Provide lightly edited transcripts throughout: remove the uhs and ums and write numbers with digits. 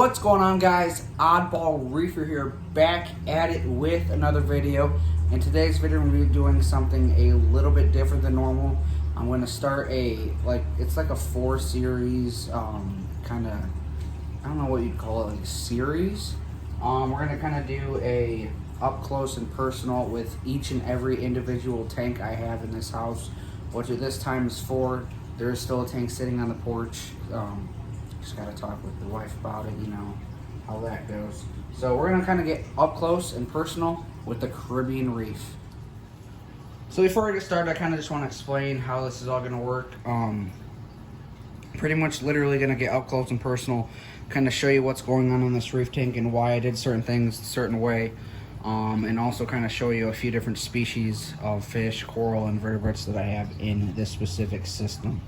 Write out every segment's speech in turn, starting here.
What's going on, guys? Oddball Reefer here, back at it with another video. In today's video, I'm going to be doing something a little bit different than normal. I'm going to start it's like a 4-series, kind of, I don't know what you'd call it, like series. We're going to kind of do a up close and personal with each and every individual tank I have in this house, which at this time is 4. There is still a tank sitting on the porch. Just got to talk with the wife about it, you know, how that goes. So we're going to kind of get up close and personal with the Caribbean Reef. So before I get started, I kind of just want to explain how this is all going to work. Pretty much literally going to get up close and personal, kind of show you what's going on in this reef tank and why I did certain things a certain way. And also kind of show you a few different species of fish, coral, and vertebrates that I have in this specific system.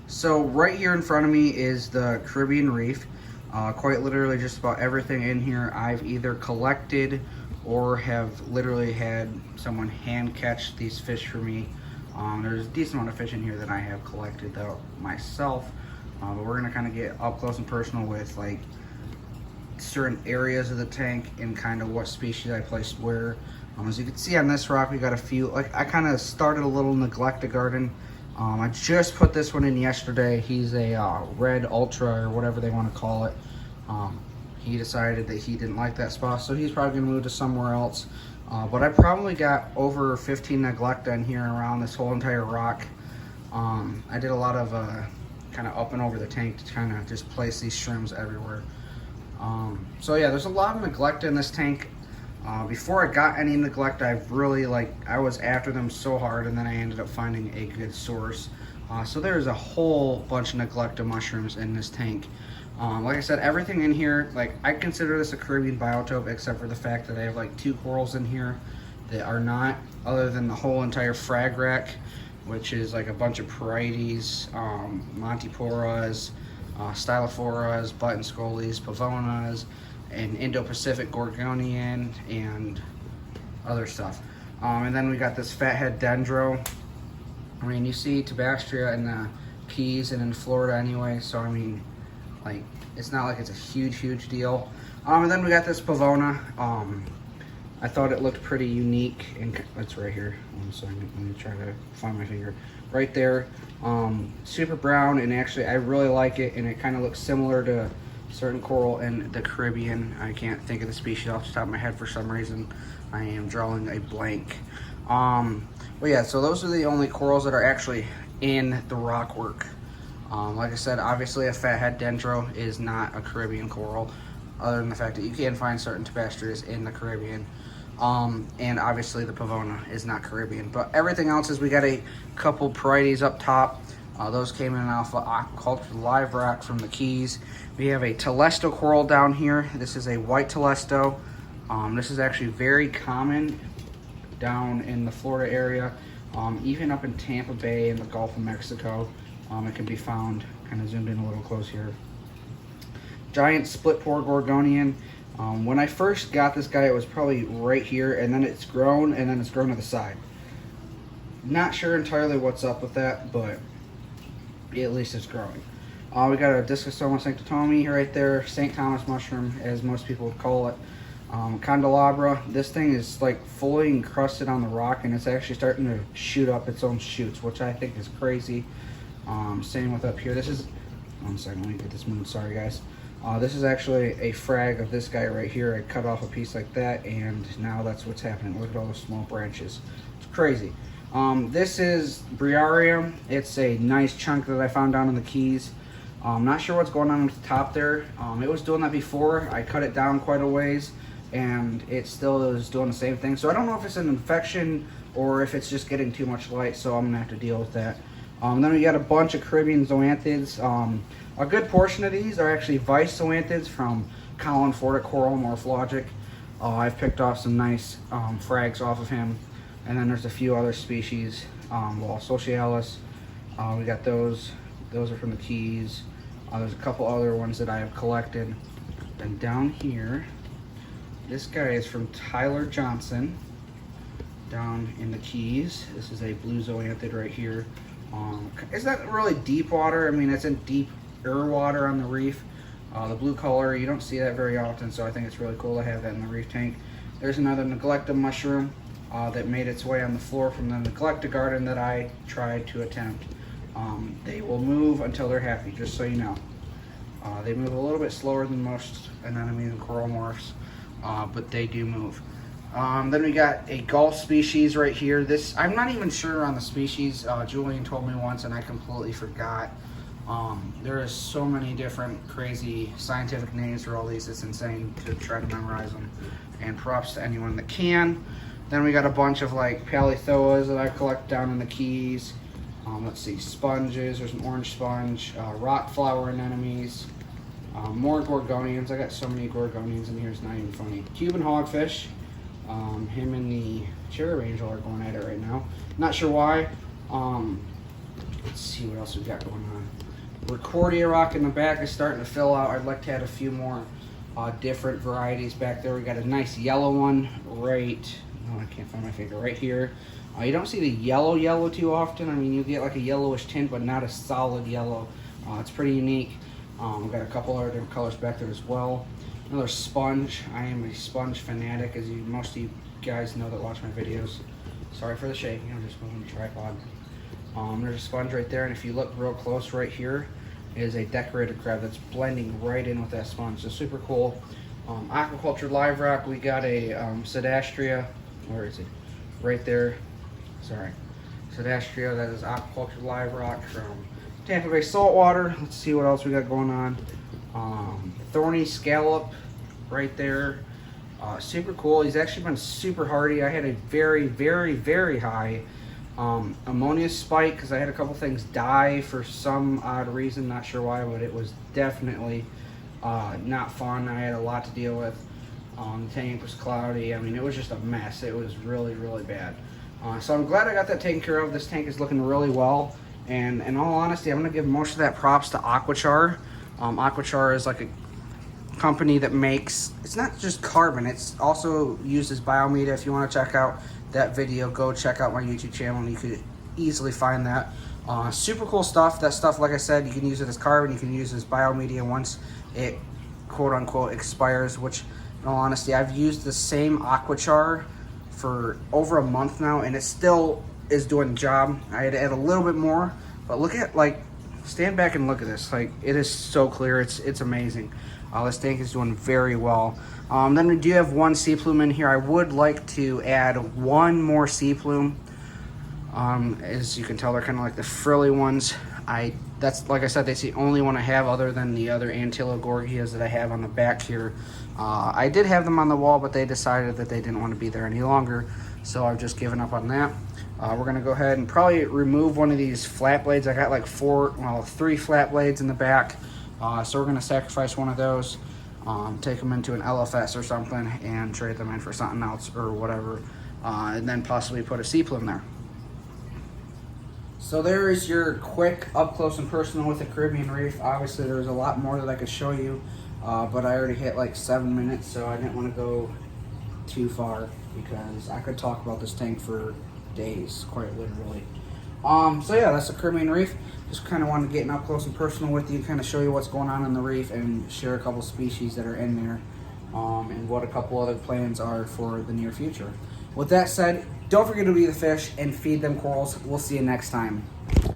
So right here in front of me is the Caribbean Reef. Quite literally just about everything in here I've either collected or have literally had someone hand catch these fish for me. There's a decent amount of fish in here that I have collected though myself, but we're gonna kind of get up close and personal with like certain areas of the tank and kind of what species I placed where. As you can see on this rock, we got a few, like I kind of started a little neglected garden. I just put this one in yesterday. He's a red ultra or whatever they want to call it. He decided that he didn't like that spot, so he's probably gonna move to somewhere else. But I probably got over 15 neglecta in here around this whole entire rock. I did a lot of kind of up and over the tank to kind of just place these shrooms everywhere. So yeah, there's a lot of neglecta in this tank. Before I got any neglect, I was after them so hard, and then I ended up finding a good source. So there's a whole bunch of neglecta mushrooms in this tank. Like I said, everything in here, like I consider this a Caribbean biotope, except for the fact that I have like 2 corals in here that are not, other than the whole entire frag rack, which is like a bunch of Porites, Montiporas, Stylophoras, button scoles, Pavonas, and Indo-Pacific Gorgonian, and other stuff. And then we got this fathead dendro. I mean, you see Tabastria in the Keys and in Florida anyway, so I mean, like, it's not like it's a huge deal. And then we got this Pavona. I thought it looked pretty unique, and it's right here. One second, let me try to find my finger. Right there. Super brown, and actually I really like it, and it kind of looks similar to certain coral in the Caribbean. I can't think of the species off the top of my head for some reason. I am drawing a blank. But yeah, so those are the only corals that are actually in the rock work. Like I said, obviously a fathead dendro is not a Caribbean coral, other than the fact that you can find certain Tabastrias in the Caribbean. And obviously the Pavona is not Caribbean, but everything else is, we got a couple Porites up top. Those came in off of aquaculture live rock from the Keys. We have a telesto coral down here. This is a white telesto. This is actually very common down in the Florida area, even up in Tampa Bay and the Gulf of Mexico. It can be found, kind of zoomed in a little close here. Giant split pore Gorgonian. When I first got this guy, it was probably right here, and then it's grown, and then it's grown to the side. Not sure entirely what's up with that, but at least it's growing. We got a Discostoma sanctotomi right there, St. Thomas mushroom, as most people would call it. Candelabra. This thing is like fully encrusted on the rock, and it's actually starting to shoot up its own shoots, which I think is crazy. Same with up here. This is, one second, let me get this moving, sorry guys. This is actually a frag of this guy right here. I cut off a piece like that, and now that's what's happening. Look at all those small branches. It's crazy. This is Briarium. It's a nice chunk that I found down in the Keys. I'm not sure what's going on at the top there. It was doing that before. I cut it down quite a ways, and it still is doing the same thing. So I don't know if it's an infection or if it's just getting too much light, so I'm gonna have to deal with that. Then we got a bunch of Caribbean zoanthids. A good portion of these are actually vice zoanthids from Colin Fordic Coral Morphologic. I've picked off some nice frags off of him. And then there's a few other species, Socialis. We got those. Those are from the Keys. There's a couple other ones that I have collected. And down here, this guy is from Tyler Johnson, down in the Keys. This is a blue zoanthid right here. It's not really deep water. I mean, it's in deep water on the reef. The blue color, you don't see that very often, so I think it's really cool to have that in the reef tank. There's another neglected mushroom that made its way on the floor from the neglected garden that I tried to attempt. They will move until they're happy, just so you know. They move a little bit slower than most anemones and coral morphs, but they do move. Then we got a Gulf species right here. This, I'm not even sure on the species. Julian told me once and I completely forgot. There is so many different crazy scientific names for all these. It's insane to try to memorize them. And props to anyone that can. Then we got a bunch of like paleothoas that I collect down in the Keys. Let's see, sponges. There's an orange sponge, rock flower anemones, more gorgonians. I got so many gorgonians in here, it's not even funny. Cuban hogfish. Him and the cherry angel are going at it right now. Not sure why. Let's see what else we got going on. Recordia rock in the back is starting to fill out. I'd like to add a few more different varieties back there. We got a nice yellow one right. Oh, I can't find my finger right here. You don't see the yellow too often. I mean, you get like a yellowish tint, but not a solid yellow. It's pretty unique. We've got a couple other different colors back there as well. Another sponge. I am a sponge fanatic, as most of you guys know that watch my videos. Sorry for the shaking, I'm just moving the tripod. There's a sponge right there, and if you look real close right here, is a decorated crab that's blending right in with that sponge. So super cool. Aquaculture live rock, we got a Cedastria. Where is it? Right there. Sorry. Cedastria, that is aquaculture live rock from Tampa Bay Saltwater. Let's see what else we got going on. Thorny scallop right there. Super cool. He's actually been super hardy. I had a very high ammonia spike because I had a couple things die for some odd reason. Not sure why, but it was definitely not fun. I had a lot to deal with. The tank was cloudy. I mean, it was just a mess. It was really bad. So I'm glad I got that taken care of. This tank is looking really well. And in all honesty, I'm going to give most of that props to Aquachar. Aquachar is like a company that makes, it's not just carbon, it's also used as biomedia. If you want to check out that video, go check out my YouTube channel and you could easily find that. Super cool stuff. That stuff, like I said, you can use it as carbon, you can use it as biomedia once it quote unquote expires, which in all honesty, I've used the same Aquachar for over a month now and it still is doing the job. I had to add a little bit more, but look at, like, stand back and look at this. Like, it is so clear. It's amazing. This tank is doing very well. Then we do have one sea plume in here. I would like to add one more sea plume. As you can tell, they're kind of like the frilly ones. That's, like I said, that's the only one I have other than the other Antilogorgias that I have on the back here. I did have them on the wall, but they decided that they didn't want to be there any longer, so I've just given up on that. We're gonna go ahead and probably remove one of these flat blades. I got like three flat blades in the back. So we're gonna sacrifice one of those, take them into an LFS or something and trade them in for something else or whatever. And then possibly put a sea plume there. So there is your quick up close and personal with the Caribbean Reef. Obviously there's a lot more that I could show you, but I already hit like 7 minutes, so I didn't want to go too far because I could talk about this tank for days, quite literally. So yeah, that's the Caribbean Reef. Just kind of wanted to get up close and personal with you, kind of show you what's going on in the reef and share a couple species that are in there, and what a couple other plans are for the near future. With that said, don't forget to be the fish and feed them corals. We'll see you next time.